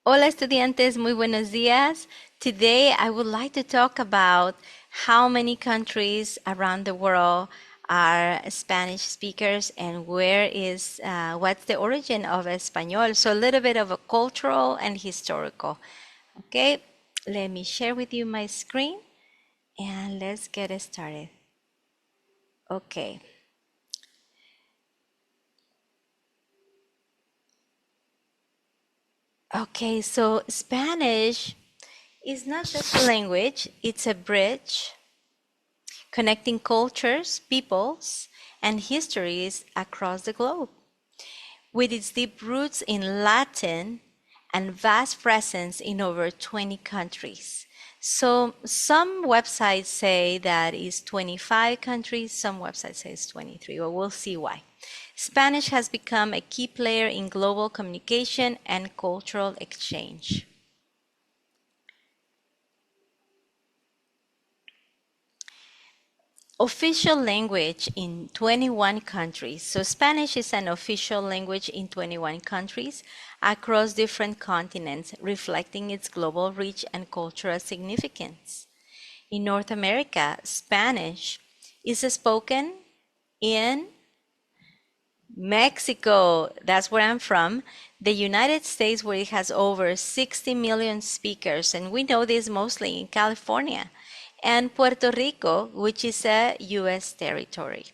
Hola estudiantes, muy buenos días. Today I would like to talk about how many countries around the world are Spanish speakers and what's the origin of Espanol. So a little bit of a cultural and historical. Okay, let me share with you my screen and let's get it started. Okay. Okay, so Spanish is not just a language, it's a bridge connecting cultures, peoples, and histories across the globe. With its deep roots in Latin and vast presence in over 20 countries. So some websites say that it's 25 countries, some websites say it's 23, but we'll see why. Spanish has become a key player in global communication and cultural exchange. Official language in 21 countries. So Spanish is an official language in 21 countries across different continents, reflecting its global reach and cultural significance. In North America, Spanish is spoken in Mexico, that's where I'm from, the United States, where it has over 60 million speakers, and we know this mostly in California, and Puerto Rico, which is a U.S. territory.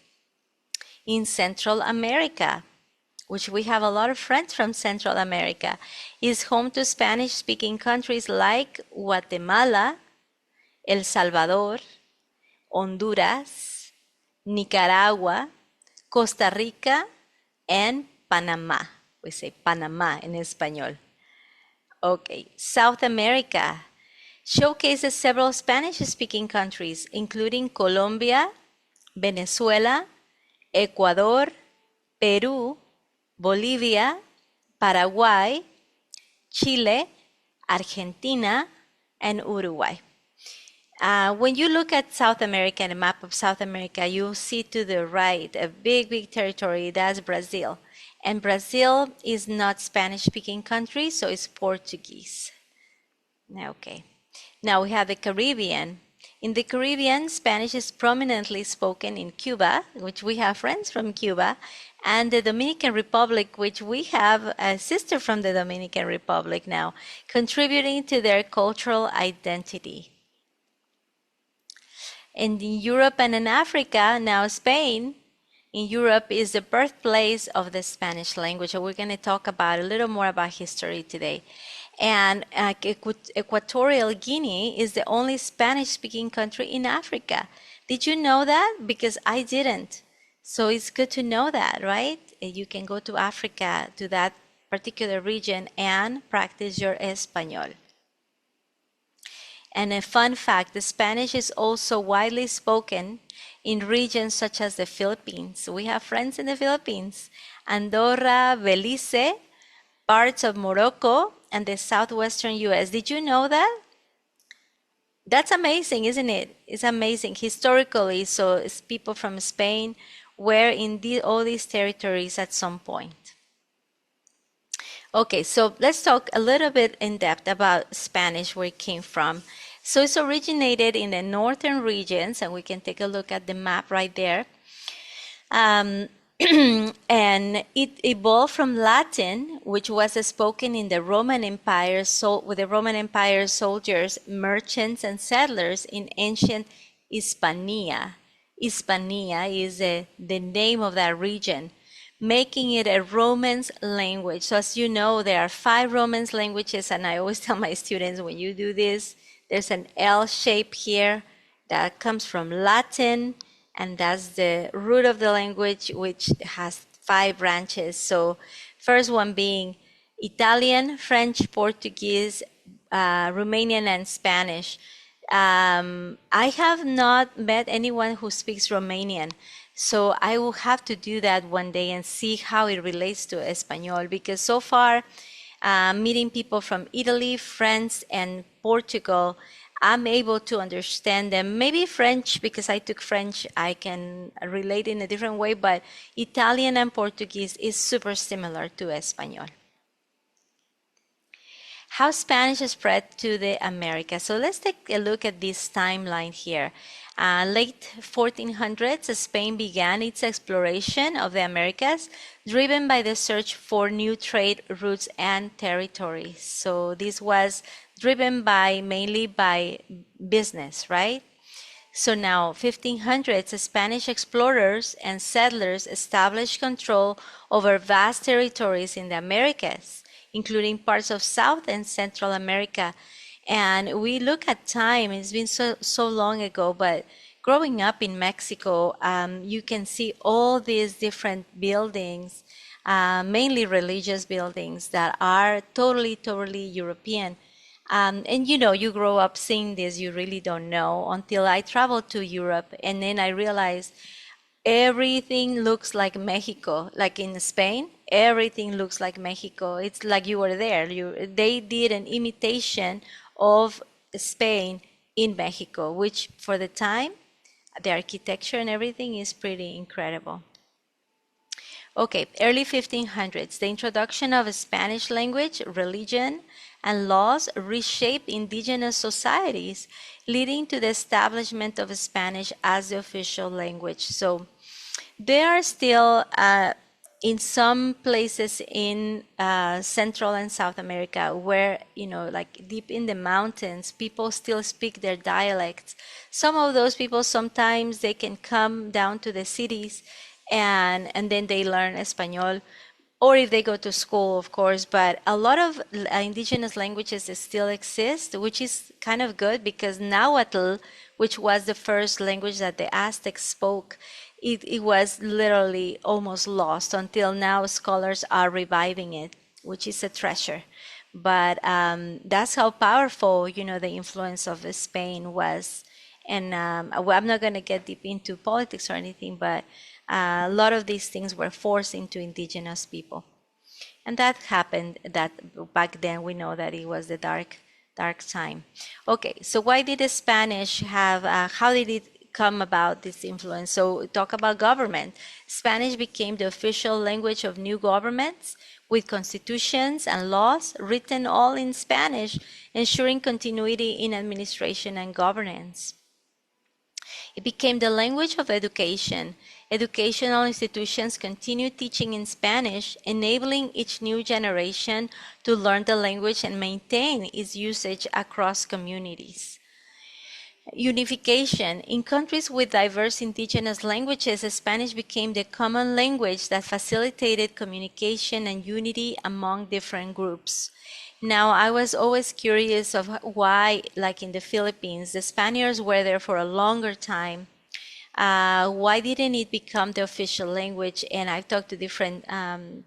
In Central America, which we have a lot of friends from Central America, is home to Spanish-speaking countries like Guatemala, El Salvador, Honduras, Nicaragua, Costa Rica, and Panama. We say Panama in español. Okay, South America showcases several Spanish-speaking countries, including Colombia, Venezuela, Ecuador, Peru, Bolivia, Paraguay, Chile, Argentina, and Uruguay. When you look at South America and a map of South America, you'll see to the right a big, big territory. That's Brazil. And Brazil is not Spanish-speaking country, so it's Portuguese. Okay. Now we have the Caribbean. In the Caribbean, Spanish is prominently spoken in Cuba, which we have friends from Cuba, and the Dominican Republic, which we have a sister from the Dominican Republic now, contributing to their cultural identity. And in Europe and in Africa, now Spain, in Europe is the birthplace of the Spanish language. So we're going to talk about a little more about history today. And Equatorial Guinea is the only Spanish-speaking country in Africa. Did you know that? Because I didn't. So it's good to know that, right? You can go to Africa, to that particular region, and practice your Espanol. And a fun fact, the Spanish is also widely spoken in regions such as the Philippines. We have friends in the Philippines, Andorra, Belize, parts of Morocco, and the southwestern US. Did you know that? That's amazing, isn't it? It's amazing. Historically, so it's people from Spain were in all these territories at some point. Okay, so let's talk a little bit in depth about Spanish, where it came from. So it's originated in the northern regions, and we can take a look at the map right there. And it evolved from Latin, which was spoken in the Roman Empire, with the Roman Empire soldiers, merchants, and settlers in ancient Hispania. Hispania is the name of that region, making it a Romance language. So as you know, there are 5 Romance languages, and I always tell my students when you do this, there's an L shape here that comes from Latin, and that's the root of the language, which has 5 branches. So first one being Italian, French, Portuguese, Romanian, and Spanish. I have not met anyone who speaks Romanian, so I will have to do that one day and see how it relates to Espanol, because so far, meeting people from Italy, France, and Portugal, I'm able to understand them. Maybe French, because I took French, I can relate in a different way, but Italian and Portuguese is super similar to Espanol. how Spanish spread to the Americas. So let's take a look at this timeline here. Late 1400s, Spain began its exploration of the Americas, driven by the search for new trade routes and territories. So this was driven by mainly by business, right? So now, 1500s, Spanish explorers and settlers established control over vast territories in the Americas, including parts of South and Central America. And we look at time, it's been so long ago, but growing up in Mexico, you can see all these different buildings, mainly religious buildings that are totally European. And you know, you grow up seeing this, you really don't know until I traveled to Europe, and then I realized everything looks like Mexico, like in Spain. Everything looks like Mexico. It's like you were there. They did an imitation of Spain in Mexico, which for the time, the architecture and everything is pretty incredible. Okay, early 1500s, the introduction of a Spanish language, religion, and laws reshaped indigenous societies, leading to the establishment of Spanish as the official language. So there are still, in some places in Central and South America, where, you know, like deep in the mountains, people still speak their dialects. Some of those people, sometimes they can come down to the cities and then they learn Espanol, or if they go to school, of course. But a lot of indigenous languages that still exist, which is kind of good because Nahuatl, which was the first language that the Aztecs spoke, it was literally almost lost until now. Scholars are reviving it, which is a treasure. But that's how powerful, you know, the influence of Spain was. And well, I'm not going to get deep into politics or anything, but a lot of these things were forced into indigenous people. And that happened that back then. We know that it was the dark time. Okay, so why did the Spanish have, how did it come about, this influence? So talk about government. Spanish became the official language of new governments with constitutions and laws written all in Spanish, ensuring continuity in administration and governance. It became the language of education. Educational institutions continue teaching in Spanish, enabling each new generation to learn the language and maintain its usage across communities. Unification. In countries with diverse indigenous languages, Spanish became the common language that facilitated communication and unity among different groups. Now, I was always curious of why, like in the Philippines, the Spaniards were there for a longer time. Why didn't it become the official language? And I've talked to different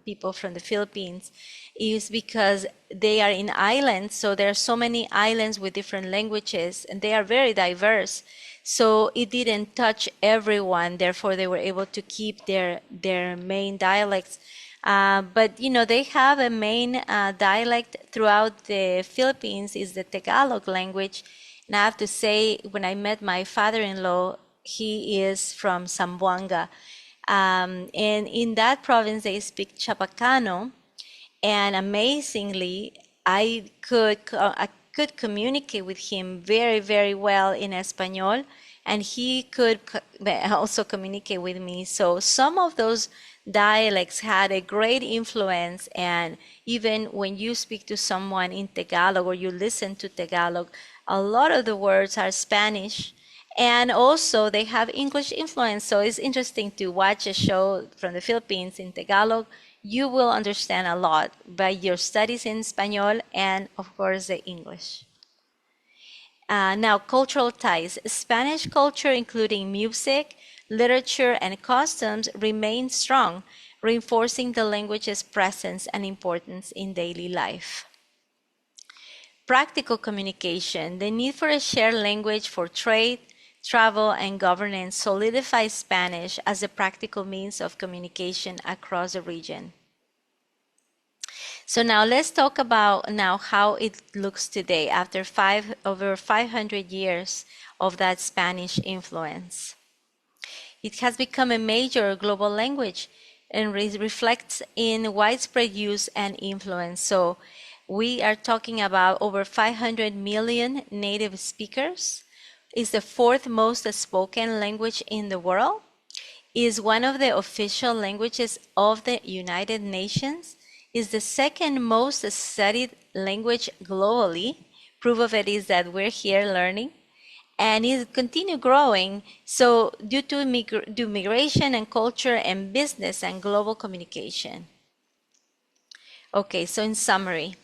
people from the Philippines. Is because they are in islands, so there are so many islands with different languages, and they are very diverse. So it didn't touch everyone. Therefore, they were able to keep their main dialects. But you know, they have a main dialect throughout the Philippines is the Tagalog language. And I have to say, when I met my father-in-law, he is from Zamboanga. And in that province, they speak Chapacano. And amazingly, I could communicate with him very well in Espanol, and he could also communicate with me. So some of those dialects had a great influence, and even when you speak to someone in Tagalog or you listen to Tagalog, a lot of the words are Spanish. And also they have English influence. So it's interesting to watch a show from the Philippines in Tagalog. You will understand a lot by your studies in Espanol and, of course, the English. Now, cultural ties. Spanish culture, including music, literature, and customs, remain strong, reinforcing the language's presence and importance in daily life. Practical communication. The need for a shared language for trade, travel, and governance solidifies Spanish as a practical means of communication across the region. So now let's talk about now how it looks today after over 500 years of that Spanish influence. It has become a major global language and reflects in widespread use and influence. So We are talking about over 500 million native speakers. It's the fourth most spoken language in the world. Is one of the official languages of the United Nations. Is the second most studied language globally. Proof of it is that we're here learning, and it continue growing. So due to migration and culture and business and global communication. Okay, so in summary,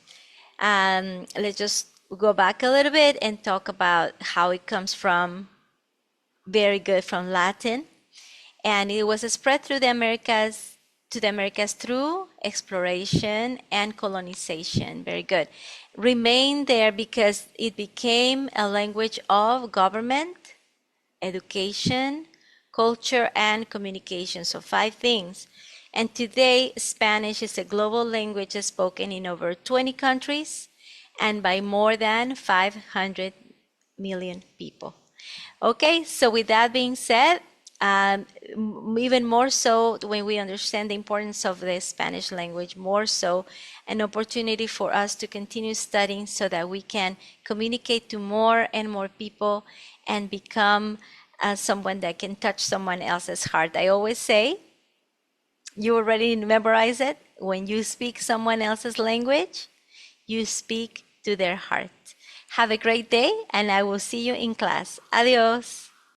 let's just go back a little bit and talk about how it comes from, very good, from Latin, and it was spread through the Americas, to the Americas through exploration and colonization. Very good. Remained there because it became a language of government, education, culture, and communication. So 5 things. And today, Spanish is a global language spoken in over 20 countries and by more than 500 million people. Okay, so with that being said, even more so when we understand the importance of the Spanish language, more so an opportunity for us to continue studying so that we can communicate to more and more people and become someone that can touch someone else's heart. I always say, you already memorize it. When you speak someone else's language, you speak to their heart. Have a great day, and I will see you in class. Adios.